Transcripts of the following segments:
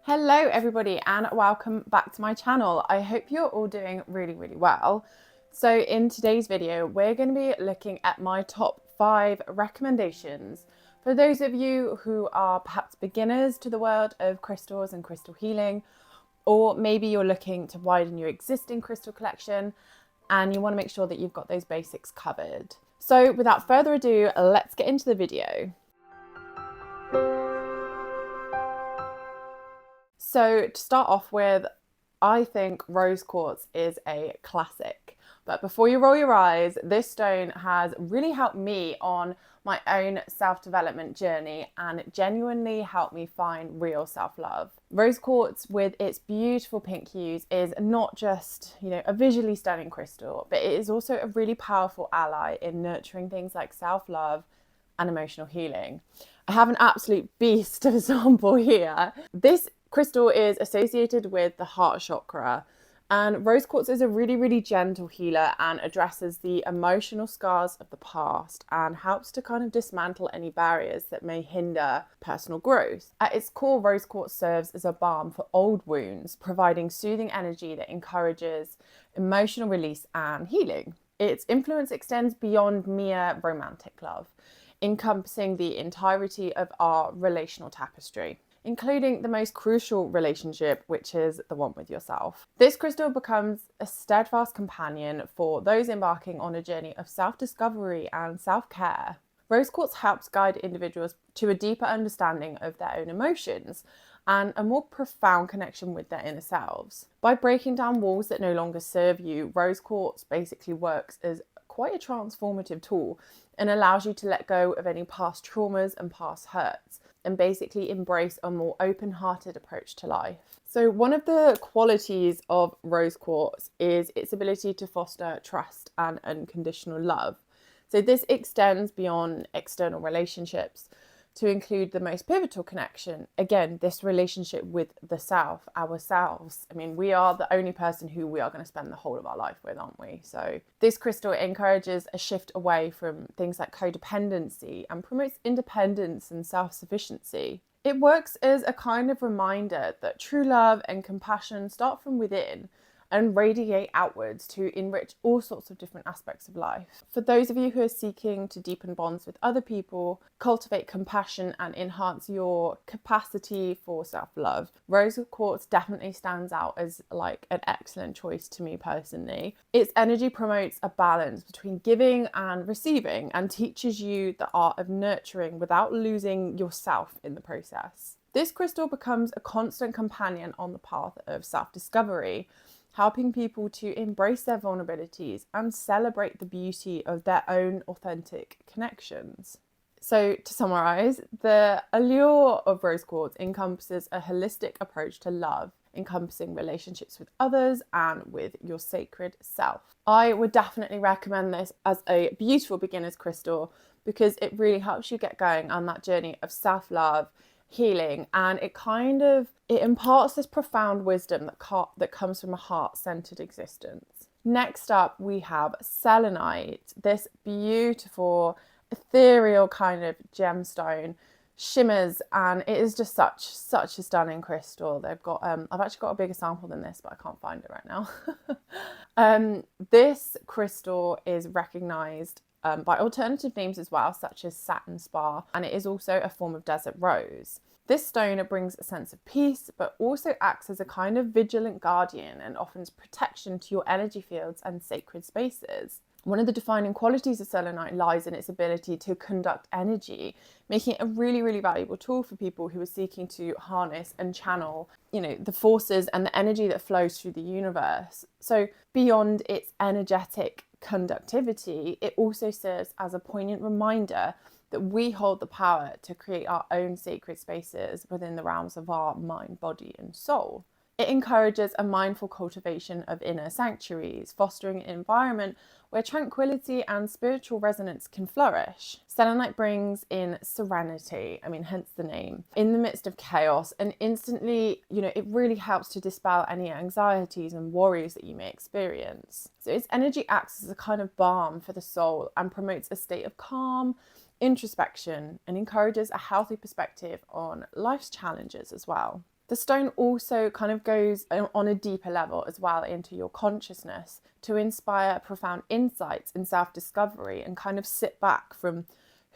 Hello everybody and welcome back to my channel. I hope you're all doing really well. So in today's video, we're going to be looking at my top 5 recommendations for those of you who are perhaps beginners to the world of crystals and crystal healing, or maybe you're looking to widen your existing crystal collection and you want to make sure that you've got those basics covered. So without further ado, let's get into the video. So to start off with, I think rose quartz is a classic. But before you roll your eyes, this stone has really helped me on my own self-development journey and genuinely helped me find real self-love. Rose quartz with its beautiful pink hues is not just, a visually stunning crystal, but it is also a really powerful ally in nurturing things like self-love and emotional healing. I have an absolute beast of a sample here. This crystal is associated with the heart chakra, and rose quartz is a really gentle healer and addresses the emotional scars of the past and helps to kind of dismantle any barriers that may hinder personal growth. At its core, rose quartz serves as a balm for old wounds, providing soothing energy that encourages emotional release and healing. Its influence extends beyond mere romantic love, encompassing the entirety of our relational tapestry, including the most crucial relationship, which is the one with yourself. This crystal becomes a steadfast companion for those embarking on a journey of self-discovery and self-care. Rose quartz helps guide individuals to a deeper understanding of their own emotions and a more profound connection with their inner selves. By breaking down walls that no longer serve you, rose quartz basically works as quite a transformative tool and allows you to let go of any past traumas and past hurts and basically embrace a more open-hearted approach to life. So one of the qualities of rose quartz is its ability to foster trust and unconditional love. So this extends beyond external relationships to include the most pivotal connection. Again, this relationship with the self, ourselves. I mean, we are the only person who we are going to spend the whole of our life with, aren't we? So this crystal encourages a shift away from things like codependency and promotes independence and self-sufficiency. It works as a kind of reminder that true love and compassion start from within and radiate outwards to enrich all sorts of different aspects of life. For those of you who are seeking to deepen bonds with other people, cultivate compassion and enhance your capacity for self-love, rose quartz definitely stands out as like an excellent choice to me personally. Its energy promotes a balance between giving and receiving and teaches you the art of nurturing without losing yourself in the process. This crystal becomes a constant companion on the path of self-discovery, helping people to embrace their vulnerabilities and celebrate the beauty of their own authentic connections. So to summarize, the allure of rose quartz encompasses a holistic approach to love, encompassing relationships with others and with your sacred self. I would definitely recommend this as a beautiful beginner's crystal because it really helps you get going on that journey of self-love, healing, and it imparts this profound wisdom that comes from a heart-centered existence. Next up, we have Selenite, this beautiful ethereal kind of gemstone, shimmers, and it is just such a stunning crystal. They've got I've actually got a bigger sample than this, but I can't find it right now. This crystal is recognized by alternative names as well, such as satin spar, and it is also a form of desert rose. This stone brings a sense of peace, but also acts as a kind of vigilant guardian and offers protection to your energy fields and sacred spaces. One of the defining qualities of selenite lies in its ability to conduct energy, making it a really valuable tool for people who are seeking to harness and channel, the forces and the energy that flows through the universe. So beyond its energetic conductivity, it also serves as a poignant reminder that we hold the power to create our own sacred spaces within the realms of our mind, body, and soul. It encourages a mindful cultivation of inner sanctuaries, fostering an environment where tranquility and spiritual resonance can flourish. Selenite brings in serenity, hence the name, in the midst of chaos, and instantly, it really helps to dispel any anxieties and worries that you may experience. So its energy acts as a kind of balm for the soul and promotes a state of calm, introspection, and encourages a healthy perspective on life's challenges as well. The stone also kind of goes on a deeper level as well into your consciousness to inspire profound insights and self-discovery, and kind of sit back from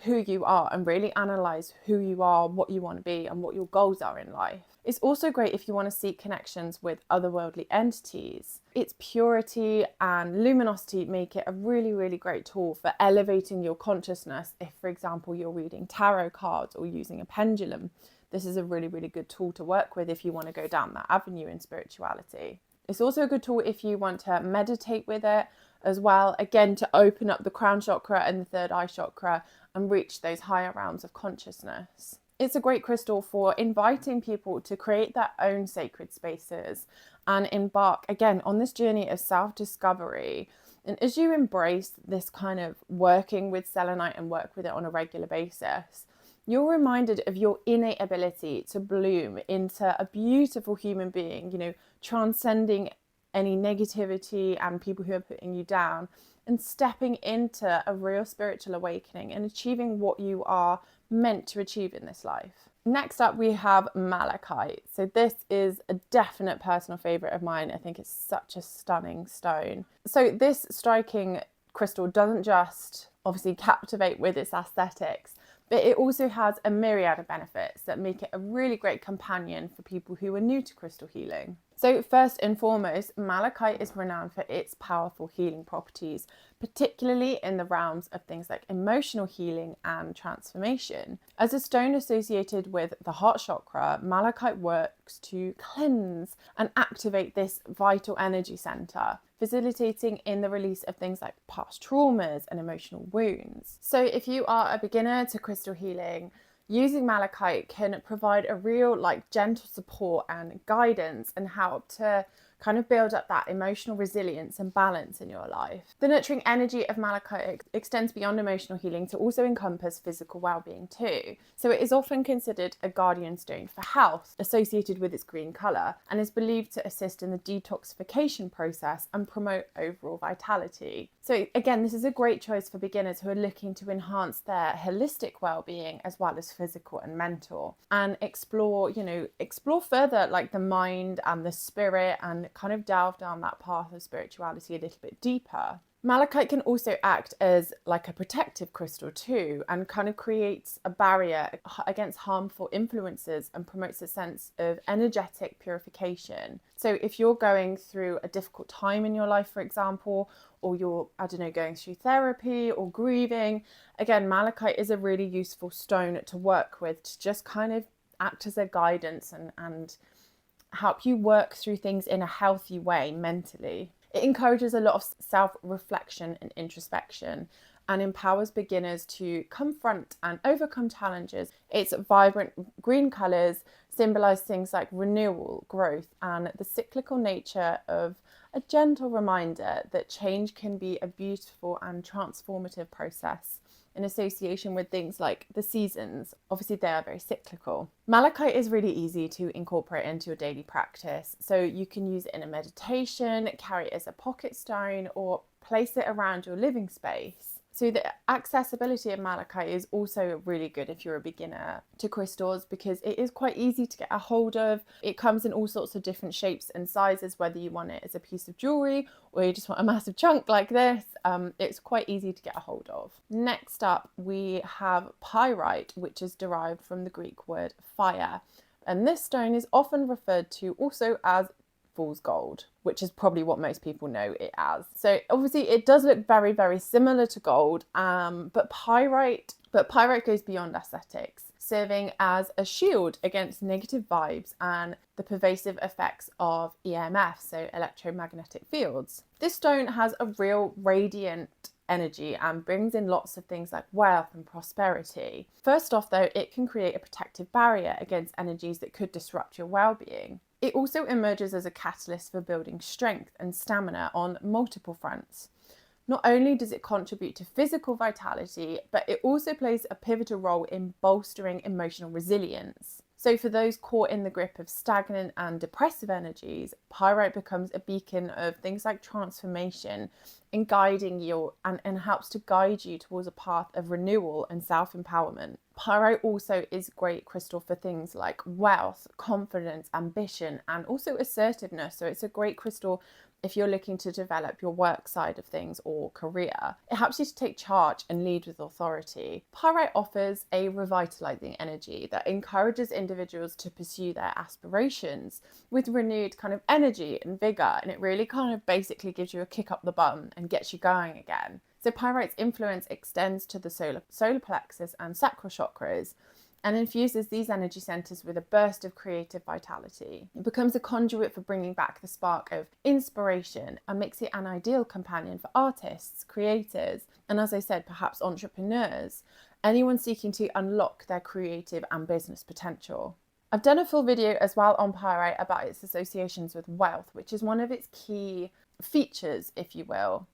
who you are and really analyze who you are, what you want to be, and what your goals are in life. It's also great if you want to seek connections with otherworldly entities. Its purity and luminosity make it a really, really great tool for elevating your consciousness. If, for example, you're reading tarot cards or using a pendulum, this is a really, really good tool to work with if you want to go down that avenue in spirituality. It's also a good tool if you want to meditate with it as well, again, to open up the crown chakra and the third eye chakra and reach those higher realms of consciousness. It's a great crystal for inviting people to create their own sacred spaces and embark, again, on this journey of self-discovery. And as you embrace this kind of working with selenite and work with it on a regular basis, you're reminded of your innate ability to bloom into a beautiful human being, you know, transcending any negativity and people who are putting you down, and stepping into a real spiritual awakening and achieving what you are meant to achieve in this life. Next up, we have malachite. So this is a definite personal favorite of mine. I think it's such a stunning stone. So this striking crystal doesn't just obviously captivate with its aesthetics, but it also has a myriad of benefits that make it a really great companion for people who are new to crystal healing. So first and foremost, malachite is renowned for its powerful healing properties, particularly in the realms of things like emotional healing and transformation. As a stone associated with the heart chakra, malachite works to cleanse and activate this vital energy center, facilitating in the release of things like past traumas and emotional wounds. So if you are a beginner to crystal healing, using malachite can provide a real gentle support and guidance and help to kind of build up that emotional resilience and balance in your life. The nurturing energy of malachite extends beyond emotional healing to also encompass physical well-being too. So it is often considered a guardian stone for health, associated with its green colour, and is believed to assist in the detoxification process and promote overall vitality. So again, this is a great choice for beginners who are looking to enhance their holistic well-being as well as physical and mental, and explore further the mind and the spirit, and kind of delve down that path of spirituality a little bit deeper. Malachite can also act as a protective crystal too, and kind of creates a barrier against harmful influences and promotes a sense of energetic purification. So if you're going through a difficult time in your life, for example, or you're, going through therapy or grieving, again, malachite is a really useful stone to work with to just kind of act as a guidance and help you work through things in a healthy way mentally. It encourages a lot of self-reflection and introspection, and empowers beginners to confront and overcome challenges. Its vibrant green colours symbolise things like renewal, growth, and the cyclical nature of a gentle reminder that change can be a beautiful and transformative process in association with things like the seasons. Obviously, they are very cyclical. Malachite is really easy to incorporate into your daily practice. So you can use it in a meditation, carry it as a pocket stone, or place it around your living space. So the accessibility of malachite is also really good if you're a beginner to crystals, because it is quite easy to get a hold of. It comes in all sorts of different shapes and sizes, whether you want it as a piece of jewelry or you just want a massive chunk like this. It's quite easy to get a hold of. Next up, we have pyrite, which is derived from the Greek word fire. And this stone is often referred to also as fool's gold, which is probably what most people know it as. So obviously it does look very, very similar to gold, but pyrite goes beyond aesthetics, serving as a shield against negative vibes and the pervasive effects of EMF, so electromagnetic fields. This stone has a real radiant energy and brings in lots of things like wealth and prosperity. First off though, it can create a protective barrier against energies that could disrupt your well-being. It also emerges as a catalyst for building strength and stamina on multiple fronts. Not only does it contribute to physical vitality, but it also plays a pivotal role in bolstering emotional resilience. So for those caught in the grip of stagnant and depressive energies, pyrite becomes a beacon of things like transformation in guiding you and helps to guide you towards a path of renewal and self-empowerment. Pyrite also is a great crystal for things like wealth, confidence, ambition, and also assertiveness. So it's a great crystal if you're looking to develop your work side of things or career. It helps you to take charge and lead with authority. Pyrite offers a revitalizing energy that encourages individuals to pursue their aspirations with renewed kind of energy and vigor, and it really kind of basically gives you a kick up the bum and gets you going again. So Pyrite's influence extends to the solar plexus and sacral chakras and infuses these energy centers with a burst of creative vitality. It becomes a conduit for bringing back the spark of inspiration and makes it an ideal companion for artists, creators, and as I said, perhaps entrepreneurs, anyone seeking to unlock their creative and business potential. I've done a full video as well on Pyrite about its associations with wealth, which is one of its key features, if you will.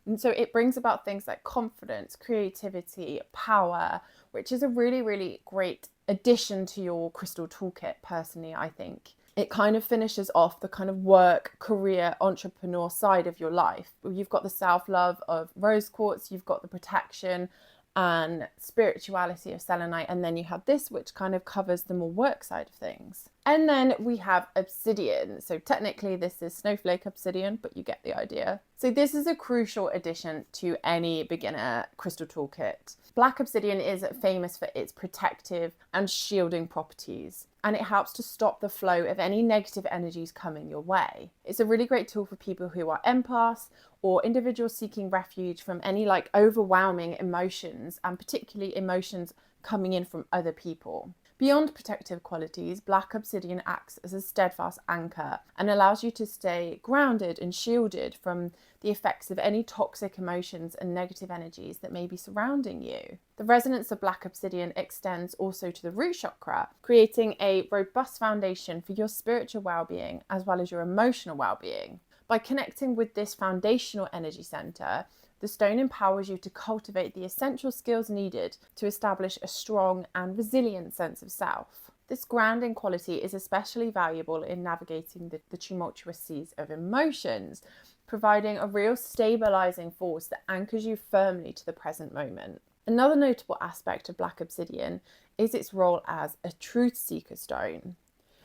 And so it brings about things like confidence, creativity, power, which is a really, really great addition to your crystal toolkit, personally, I think. It kind of finishes off the kind of work, career, entrepreneur side of your life. You've got the self-love of rose quartz, you've got the protection and spirituality of selenite, and then you have this, which kind of covers the more work side of things. And then we have obsidian. So technically this is snowflake obsidian, but you get the idea. So this is a crucial addition to any beginner crystal toolkit. Black obsidian is famous for its protective and shielding properties, and it helps to stop the flow of any negative energies coming your way. It's a really great tool for people who are empaths or individuals seeking refuge from any like overwhelming emotions, and particularly emotions coming in from other people. Beyond protective qualities, black obsidian acts as a steadfast anchor and allows you to stay grounded and shielded from the effects of any toxic emotions and negative energies that may be surrounding you. The resonance of black obsidian extends also to the root chakra, creating a robust foundation for your spiritual well-being as well as your emotional well-being. By connecting with this foundational energy center, the stone empowers you to cultivate the essential skills needed to establish a strong and resilient sense of self. This grounding quality is especially valuable in navigating the tumultuous seas of emotions, providing a real stabilizing force that anchors you firmly to the present moment. Another notable aspect of black obsidian is its role as a truth seeker stone.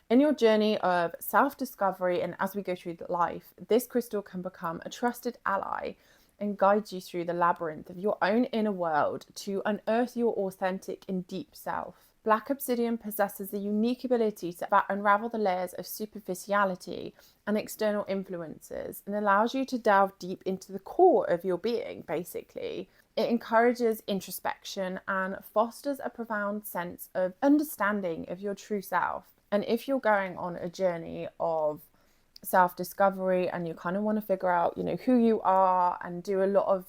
In your journey of self-discovery and as we go through life, this crystal can become a trusted ally and guide you through the labyrinth of your own inner world to unearth your authentic and deep self. Black obsidian possesses the unique ability to unravel the layers of superficiality and external influences and allows you to delve deep into the core of your being, basically. It encourages introspection and fosters a profound sense of understanding of your true self. And if you're going on a journey of self-discovery and you kind of want to figure out, who you are and do a lot of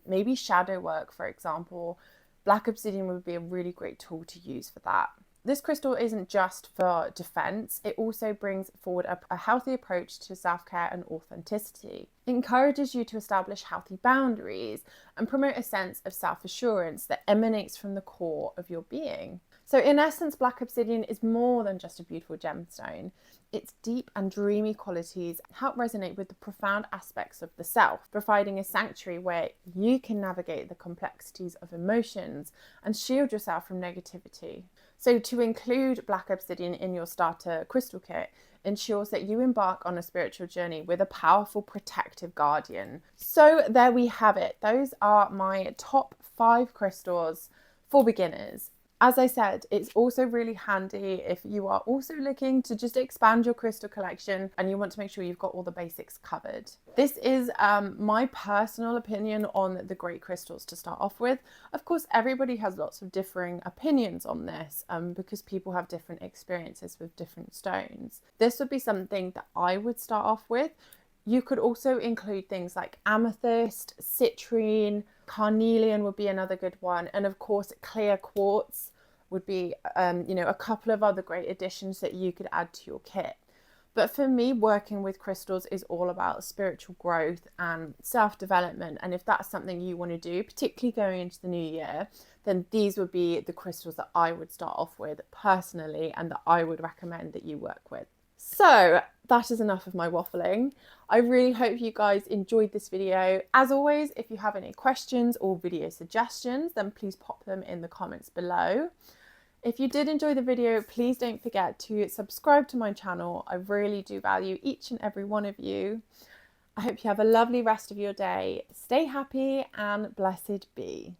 maybe shadow work, for example, black obsidian would be a really great tool to use for that. This crystal isn't just for defense, it also brings forward a healthy approach to self-care and authenticity. It encourages you to establish healthy boundaries and promote a sense of self-assurance that emanates from the core of your being. So in essence, black obsidian is more than just a beautiful gemstone. Its deep and dreamy qualities help resonate with the profound aspects of the self, providing a sanctuary where you can navigate the complexities of emotions and shield yourself from negativity. So to include black obsidian in your starter crystal kit ensures that you embark on a spiritual journey with a powerful protective guardian. So there we have it. Those are my top 5 crystals for beginners. As I said, it's also really handy if you are also looking to just expand your crystal collection and you want to make sure you've got all the basics covered. This is my personal opinion on the great crystals to start off with. Of course, everybody has lots of differing opinions on this because people have different experiences with different stones. This would be something that I would start off with. You could also include things like amethyst, citrine, carnelian would be another good one. And of course, clear quartz would be, a couple of other great additions that you could add to your kit. But for me, working with crystals is all about spiritual growth and self-development. And if that's something you want to do, particularly going into the new year, then these would be the crystals that I would start off with personally and that I would recommend that you work with. So that is enough of my waffling. I really hope you guys enjoyed this video. As always, if you have any questions or video suggestions, then please pop them in the comments below. If you did enjoy the video, please don't forget to subscribe to my channel. I really do value each and every one of you. I hope you have a lovely rest of your day. Stay happy and blessed be.